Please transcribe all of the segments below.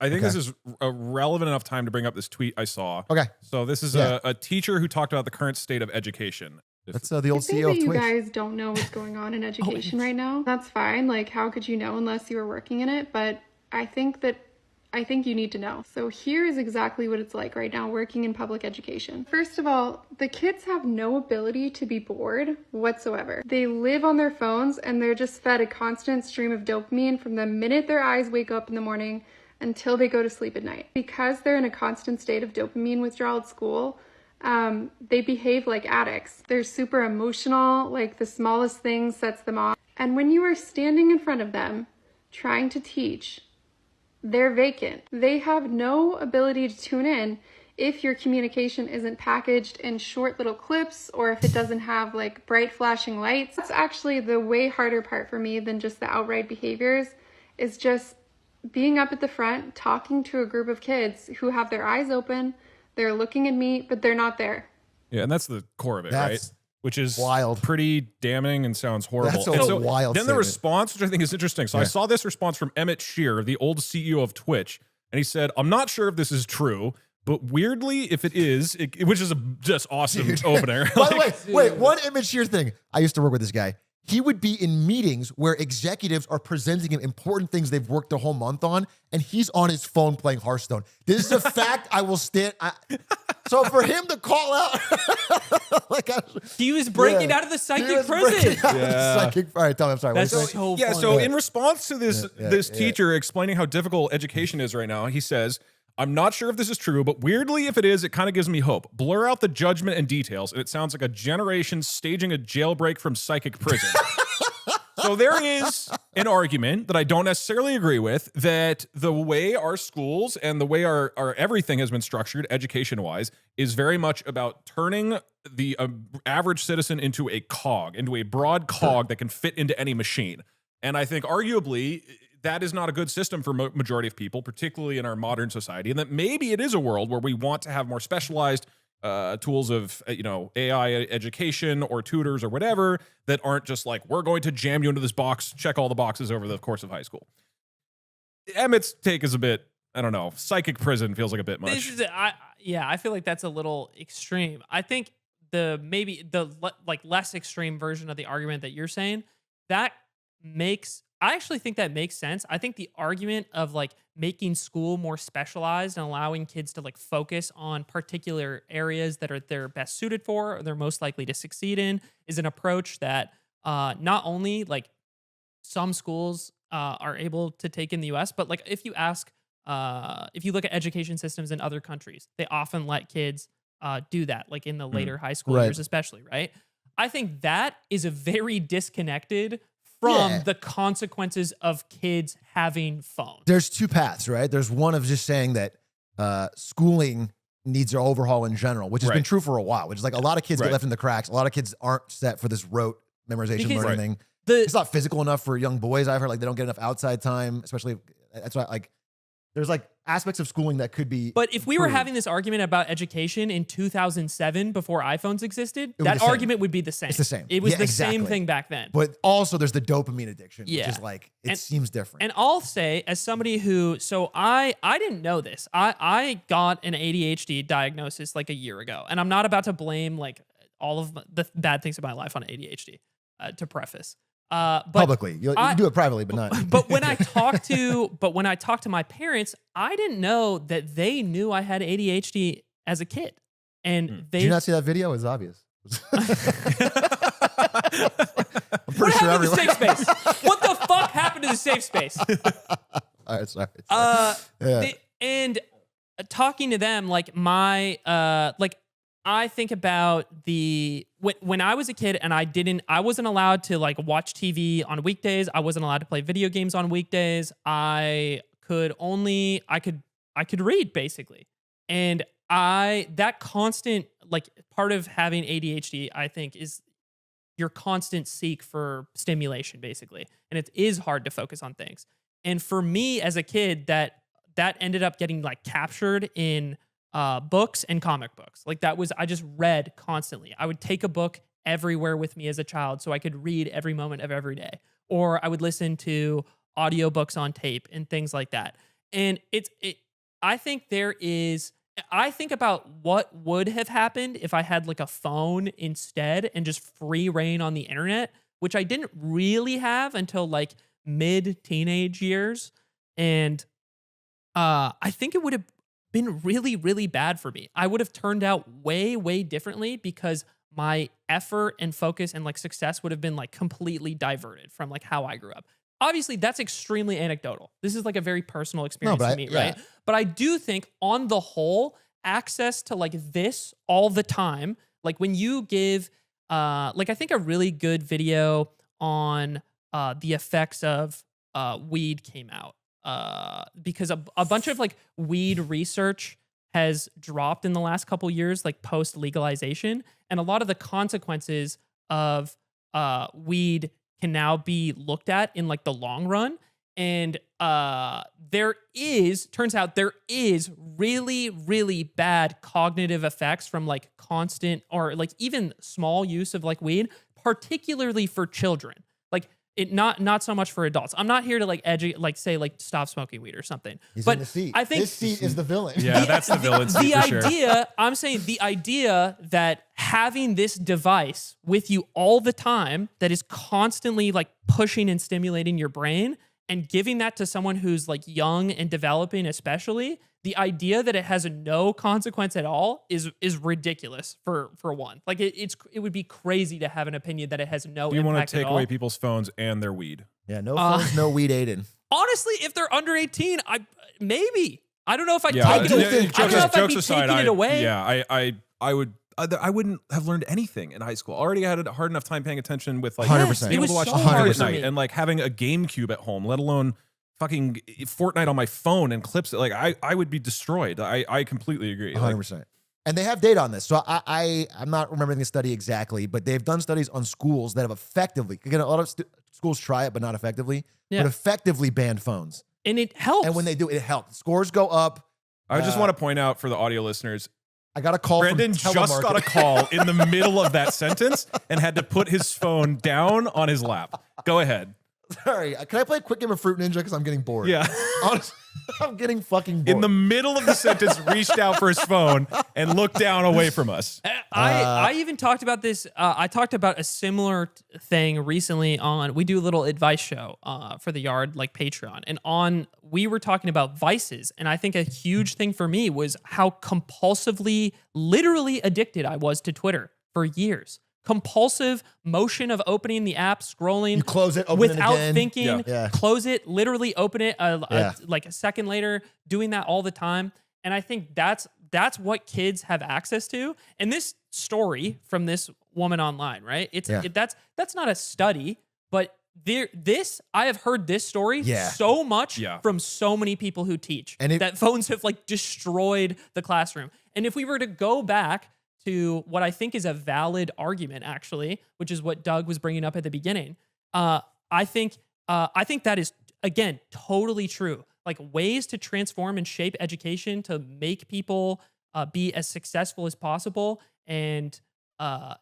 I think this is a relevant enough time to bring up this tweet I saw. Okay. So this is a teacher who talked about the current state of education. That's the old CEO that of you Twitch. guys don't know what's going on in education right now. That's fine. Like, how could you know unless you were working in it? But I think you need to know. So here is exactly what it's like right now working in public education. First of all, the kids have no ability to be bored whatsoever. They live on their phones and they're just fed a constant stream of dopamine from the minute their eyes wake up in the morning until they go to sleep at night. Because they're in a constant state of dopamine withdrawal at school, they behave like addicts. They're super emotional, like the smallest thing sets them off. And when you are standing in front of them trying to teach, they're vacant. They have no ability to tune in if your communication isn't packaged in short little clips or if it doesn't have like bright flashing lights. That's actually the way harder part for me than just the outright behaviors, is just being up at the front, talking to a group of kids who have their eyes open, they're looking at me, but they're not there. Yeah, and that's the core of it, right? Which is wild, pretty damning, and sounds horrible. That's a wild. Then the response, which I think is interesting. So I saw this response from Emmett Shear, the old CEO of Twitch, and he said, "I'm not sure if this is true, but weirdly, if it is, which is a just awesome opener." By the way, wait, one Emmett Shear thing. I used to work with this guy. He would be in meetings where executives are presenting him important things they've worked a whole month on, and he's on his phone playing Hearthstone. This is a fact I will stand. So for him to call out, he was breaking out of the psychic prison. All right, tell me. I'm sorry. That's so funny. So in response to this teacher explaining how difficult education is right now, he says, "I'm not sure if this is true, but weirdly, if it is, it kind of gives me hope. Blur out the judgment and details, and it sounds like a generation staging a jailbreak from psychic prison." So there is an argument that I don't necessarily agree with, that the way our schools and the way our everything has been structured education-wise is very much about turning the average citizen into a cog, into a broad cog that can fit into any machine. And I think arguably that is not a good system for majority of people, particularly in our modern society, and that maybe it is a world where we want to have more specialized tools of AI education or tutors or whatever that aren't just like, we're going to jam you into this box, check all the boxes over the course of high school. Emmett's take is a bit, I don't know, psychic prison feels like a bit much. I feel like that's a little extreme. I think maybe the less extreme version of the argument that you're saying, I actually think that makes sense. I think the argument of like making school more specialized and allowing kids to like focus on particular areas that they're best suited for, or they're most likely to succeed in, is an approach that not only like some schools are able to take in the US, but like if you look at education systems in other countries, they often let kids do that, like in the later high school years especially, right? I think that is a very disconnected from the consequences of kids having phones. There's two paths, right? There's one of just saying that schooling needs an overhaul in general, which has been true for a while, which is like a lot of kids get left in the cracks. A lot of kids aren't set for this rote memorization learning thing. It's not physical enough for young boys. I've heard like they don't get enough outside time, especially that's why like there's like aspects of schooling that could be. But if we were having this argument about education in 2007 before iPhones existed, that argument would be the same. It's the same. It was the same thing back then. But also there's the dopamine addiction, which is like, it seems different. And I'll say, as somebody who, so I didn't know this. I got an ADHD diagnosis like a year ago. And I'm not about to blame like all of the bad things in my life on ADHD, to preface. But publicly, you do it privately, but not. But when I talked to my parents, I didn't know that they knew I had ADHD as a kid. And Did you not see that video? It's obvious. I'm what happened to the safe space? What the fuck happened to the safe space? All right, sorry. And talking to them, like I think about when I was a kid and I wasn't allowed to like watch TV on weekdays. I wasn't allowed to play video games on weekdays. I could read basically. And that constant, like part of having ADHD, I think, is your constant seek for stimulation basically. And it is hard to focus on things. And for me as a kid, that ended up getting like captured in books and comic books. Like I just read constantly. I would take a book everywhere with me as a child so I could read every moment of every day. Or I would listen to audiobooks on tape and things like that. And I think I think about what would have happened if I had like a phone instead and just free reign on the internet, which I didn't really have until like mid-teenage years. And I think it would have been really, really bad for me. I would have turned out way, way differently because my effort and focus and like success would have been like completely diverted from like how I grew up. Obviously, that's extremely anecdotal. This is like a very personal experience to me, right? But I do think on the whole, access to like this all the time, like when you give, like I think a really good video on the effects of weed came out because a bunch of like weed research has dropped in the last couple years, like post legalization, and a lot of the consequences of weed can now be looked at in like the long run. And turns out there is really, really bad cognitive effects from like constant or like even small use of like weed, particularly for children. Like it not so much for adults. I'm not here to like say like stop smoking weed or something. He's but in the seat. I think this seat is the villain. Yeah, that's the villain seat the for sure. idea, I'm saying the idea that having this device with you all the time that is constantly like pushing and stimulating your brain and giving that to someone who's like young and developing, especially, the idea that it has no consequence at all is ridiculous for one. Like it would be crazy to have an opinion that it has no impact at all. You want to take away people's phones and their weed. Yeah, no phones, no weed, Aiden. Honestly, if they're under 18, maybe. I don't know if I'd Yeah, take it away. I don't know if I'd be taking it away. Yeah, I wouldn't have learned anything in high school. Already had a hard enough time paying attention with like 100%. being able It to was watch so TV hard at for night me. and like having a GameCube at home, let alone fucking Fortnite on my phone and clips. Like I would be destroyed. I completely agree. 100%. And they have data on this. So I'm not remembering the study exactly, but they've done studies on schools that have effectively, again, a lot of schools try it, but not effectively, but effectively banned phones. And it helps. And when they do, it helps. Scores go up. I just want to point out for the audio listeners, I got a call Brandon from just got a call in the middle of that sentence and had to put his phone down on his lap. Go ahead. Sorry, can I play a quick game of Fruit Ninja? Because I'm getting bored. Yeah. Honestly, I'm getting fucking bored. In the middle of the sentence, reached out for his phone and looked down away from us. I even talked about this. I talked about a similar thing recently on, we do a little advice show for the Yard, like Patreon. And we were talking about vices. And I think a huge thing for me was how compulsively, literally addicted I was to Twitter for years. Compulsive motion of opening the app, scrolling. You close it, open without it again. thinking, Yeah. close it, literally open it like a second later, doing that all the time. And I think that's what kids have access to. And this story from this woman online, right? That's not a study, but I have heard this story so much from so many people who teach that phones have like destroyed the classroom. And if we were to go back to what I think is a valid argument, actually, which is what Doug was bringing up at the beginning, I think that is, again, totally true. Like ways to transform and shape education to make people be as successful as possible and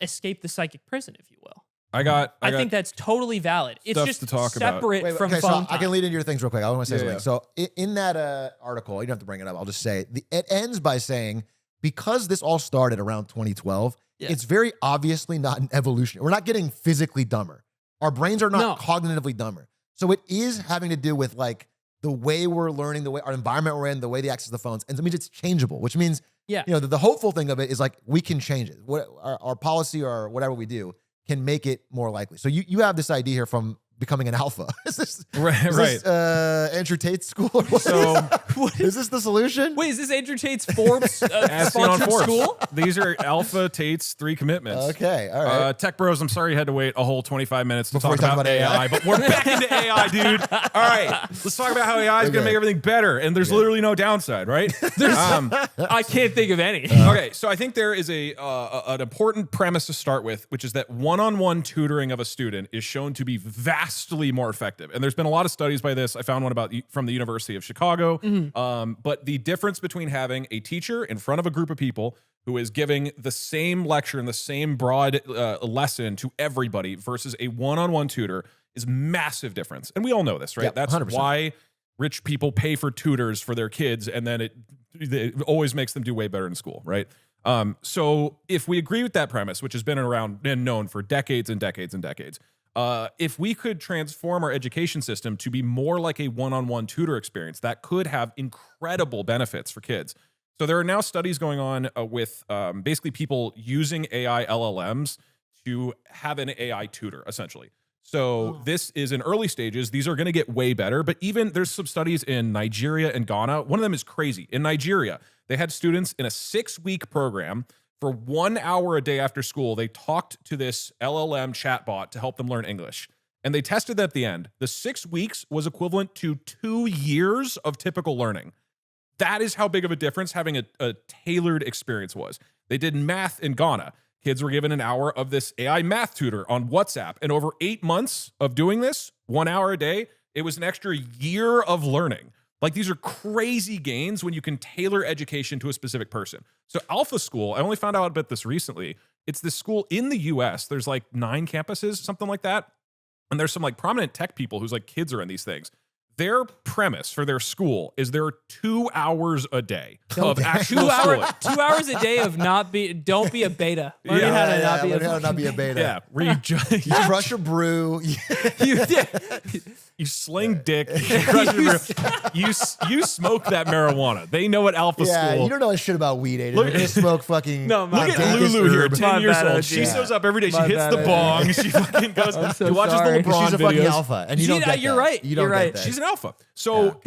escape the psychic prison, if you will. I think that's totally valid. It's just to talk separate about. from phone so time. I can lead into your things real quick. I want to say something. So in that article, you don't have to bring it up. I'll just say it ends by saying, because this all started around 2012, it's very obviously not an evolution. We're not getting physically dumber. Our brains are not cognitively dumber. So it is having to do with like the way we're learning, the way our environment we're in, the way they access the phones. And it means it's changeable, which means, the hopeful thing of it is like, we can change it. Our policy or whatever we do can make it more likely. So you have this idea here from becoming an alpha. Is this Andrew Tate's school? Or what? So is this the solution? Wait, is this Andrew Tate's Forbes sponsored school? These are Alpha Tate's 3 commitments. Okay, all right. Tech Bros, I'm sorry you had to wait a whole 25 minutes to talk about AI, but we're back into AI, dude. All right, let's talk about how AI is going to make everything better, and there's literally no downside, right? I can't think of any. Okay, so I think there is an important premise to start with, which is that one-on-one tutoring of a student is shown to be vastly more effective. And there's been a lot of studies by this. I found one from the University of Chicago. But the difference between having a teacher in front of a group of people who is giving the same lecture and the same broad lesson to everybody versus a one-on-one tutor is massive difference. And we all know this, right? Yeah, That's 100%. why rich people pay for tutors for their kids, and then it always makes them do way better in school, right? So if we agree with that premise, which has been around and known for decades and decades and decades, if we could transform our education system to be more like a one-on-one tutor experience, that could have incredible benefits for kids. So there are now studies going on with basically people using AI LLMs to have an AI tutor, essentially. So this is in early stages. These are going to get way better, but even there's some studies in Nigeria and Ghana. One of them is crazy. In Nigeria, they had students in a 6-week program. For 1 hour a day after school, they talked to this LLM chatbot to help them learn English. And they tested that at the end. The 6 weeks was equivalent to 2 years of typical learning. That is how big of a difference having a tailored experience was. They did math in Ghana. Kids were given an hour of this AI math tutor on WhatsApp. And over 8 months of doing this, 1 hour a day, it was an extra year of learning. Like, these are crazy gains when you can tailor education to a specific person. So Alpha School, I only found out about this recently. It's this school in the US. There's like 9 campuses, something like that. And there's some like prominent tech people whose like kids are in these things. Their premise for their school is there are 2 hours a day of actual schooling. 2 hours a day of don't be a beta. Learn how to not be a beta. Yeah, where you crush a brew. You sling dick. You crush your brew. You smoke that marijuana. They know at Alpha School. You don't know shit about weed, Aiden. Look, you smoke fucking. No, look at Lulu here, 10 years old. She shows up every day. She hits the bong. She fucking goes. She watches the LeBron She's a fucking alpha, and you don't get that. You're right. You're right. She's an alpha. So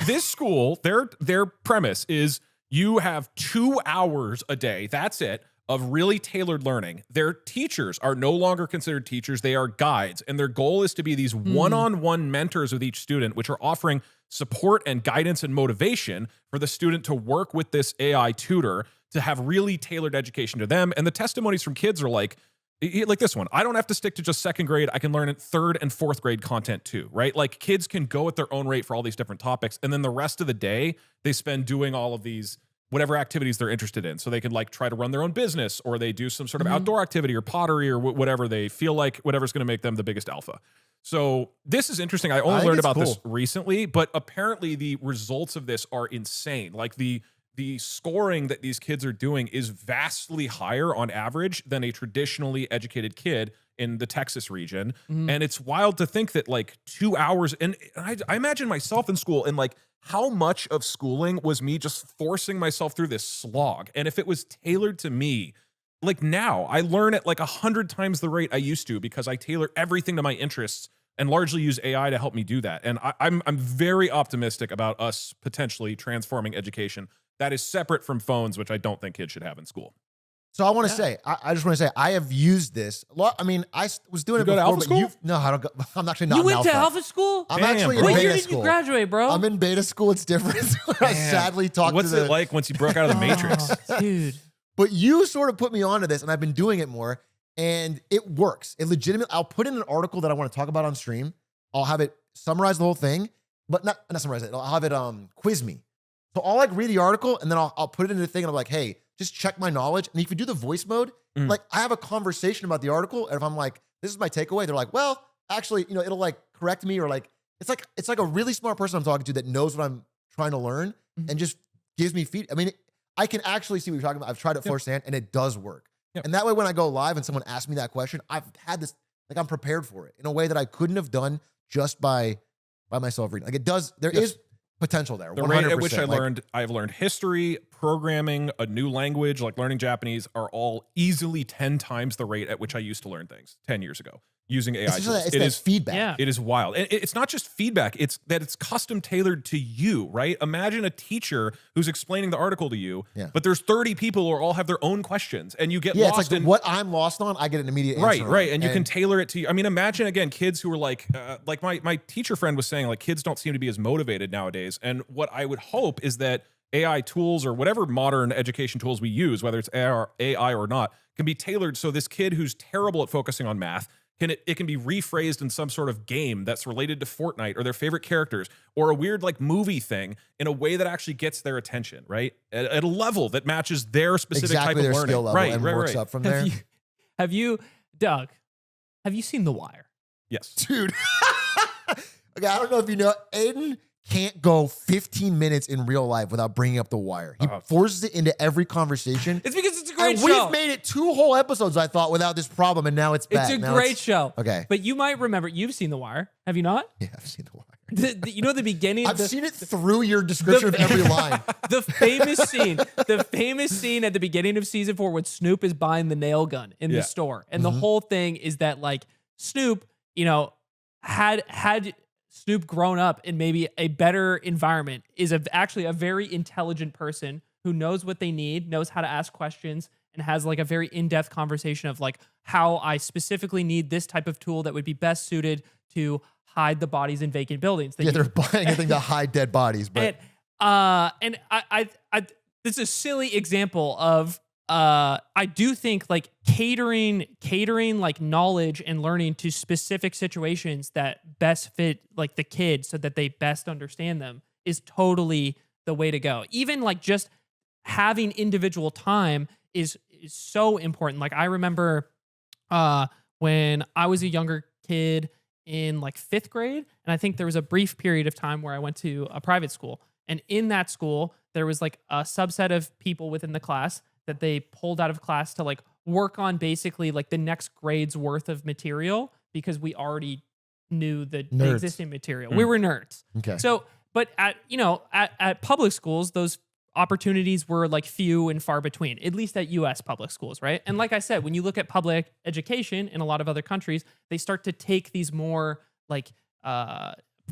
this school, their premise is you have 2 hours a day. That's it. Of really tailored learning. Their teachers are no longer considered teachers. They are guides. And their goal is to be these one-on-one mentors with each student, which are offering support and guidance and motivation for the student to work with this AI tutor to have really tailored education to them. And the testimonies from kids are like this one. I don't have to stick to just 2nd grade. I can learn 3rd and 4th grade content too, right? Like, kids can go at their own rate for all these different topics. And then the rest of the day, they spend doing all of these whatever activities they're interested in. So they can like try to run their own business, or they do some sort of outdoor activity or pottery or whatever they feel like, whatever's going to make them the biggest alpha. So this is interesting. I only learned about this recently, but apparently the results of this are insane. Like the scoring that these kids are doing is vastly higher on average than a traditionally educated kid in the Texas region. And it's wild to think that like 2 hours, and I imagine myself in school, and like how much of schooling was me just forcing myself through this slog. And if it was tailored to me, like now I learn at like 100 times the rate I used to, because I tailor everything to my interests and largely use AI to help me do that. And I'm very optimistic about us potentially transforming education that is separate from phones, which I don't think kids should have in school. So I want to say, I just want to say, I have used this a lot. I mean, I was doing it go to before, Alpha but school? No, I don't go. I'm actually not. You in went alpha. to Alpha School? I'm Damn, actually bro. in What year beta did school. you graduate, bro? I'm in beta school. It's different. I sadly talked What's to the. it like once you broke out of the Matrix? Dude. But you sort of put me onto this, and I've been doing it more, and it works. It legitimately. I'll put in an article that I want to talk about on stream. I'll have it summarize the whole thing, but not summarize it. I'll have it quiz me. So I'll like read the article, and then I'll put it in the thing, and I'm like, hey, just check my knowledge. And if you do the voice mode, like I have a conversation about the article, and if I'm like, this is my takeaway, they're like, well, actually, it'll like correct me, or like it's like a really smart person I'm talking to that knows what I'm trying to learn and just gives me feedback. I mean, I can actually see what you're talking about. I've tried it firsthand, and it does work. And that way, when I go live and someone asks me that question, I've had this, like I'm prepared for it in a way that I couldn't have done just by myself reading. Like it does, there is potential there. The rate at which I've learned history, programming, a new language, like learning Japanese, are all easily 10 times the rate at which I used to learn things 10 years ago using AI tools. It is feedback. Yeah. It is wild. And it's not just feedback, it's that it's custom tailored to you, right? Imagine a teacher who's explaining the article to you, but there's 30 people who all have their own questions, and you get lost it's like in what I'm lost on, I get an immediate answer. Right. And you can tailor it to you. I mean, imagine again, kids who are like my teacher friend was saying, like, kids don't seem to be as motivated nowadays. And what I would hope is that AI tools or whatever modern education tools we use, whether it's AI or not, can be tailored so this kid who's terrible at focusing on math, it can be rephrased in some sort of game that's related to Fortnite or their favorite characters or a weird like movie thing in a way that actually gets their attention, right? At a level that matches their specific type of learning. Skill level, right, and works up from there. Have you, Doug, have you seen The Wire? Yes. Dude. Okay, I don't know if you know, Aiden can't go 15 minutes in real life without bringing up The Wire. He forces it into every conversation. It's because it's a great and show. We've made it 2 whole episodes, I thought, without this problem, and now it's back. It's a great show. Okay. But you might remember, you've seen The Wire, have you not? Yeah, I've seen The Wire. You know the beginning? I've seen it through your description of every line. The famous scene at the beginning of season 4 when Snoop is buying the nail gun in the store. And the whole thing is that like Snoop, you know, had Snoop grown up in maybe a better environment, is actually a very intelligent person who knows what they need, knows how to ask questions, and has like a very in-depth conversation of like how I specifically need this type of tool that would be best suited to hide the bodies in vacant buildings. They're buying anything to hide dead bodies. But and I this is a silly example of I do think like catering like knowledge and learning to specific situations that best fit like the kids so that they best understand them is totally the way to go. Even like just having individual time is so important. Like I remember when I was a younger kid in like 5th grade, and I think there was a brief period of time where I went to a private school, and in that school there was like a subset of people within the class that they pulled out of class to like work on basically like the next grade's worth of material because we already knew the existing material. We were nerds. Okay. So, but at public schools, those opportunities were like few and far between, at least at US public schools, right? And like I said, when you look at public education in a lot of other countries, they start to take these more like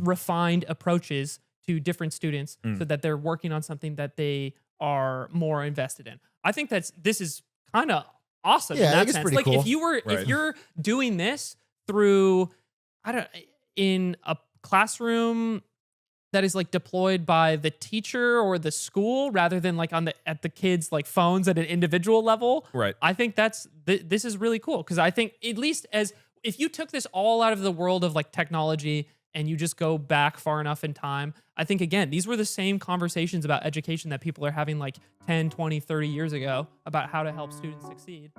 refined approaches to different students so that they're working on something that they are more invested in. I think this is kind of awesome in that sense. Like cool. If you're doing this through in a classroom that is like deployed by the teacher or the school rather than like at the kids like phones at an individual level. Right. I think this is really cool because I think at least as if you took this all out of the world of like technology and you just go back far enough in time, I think again, these were the same conversations about education that people are having like 10, 20, 30 years ago about how to help students succeed.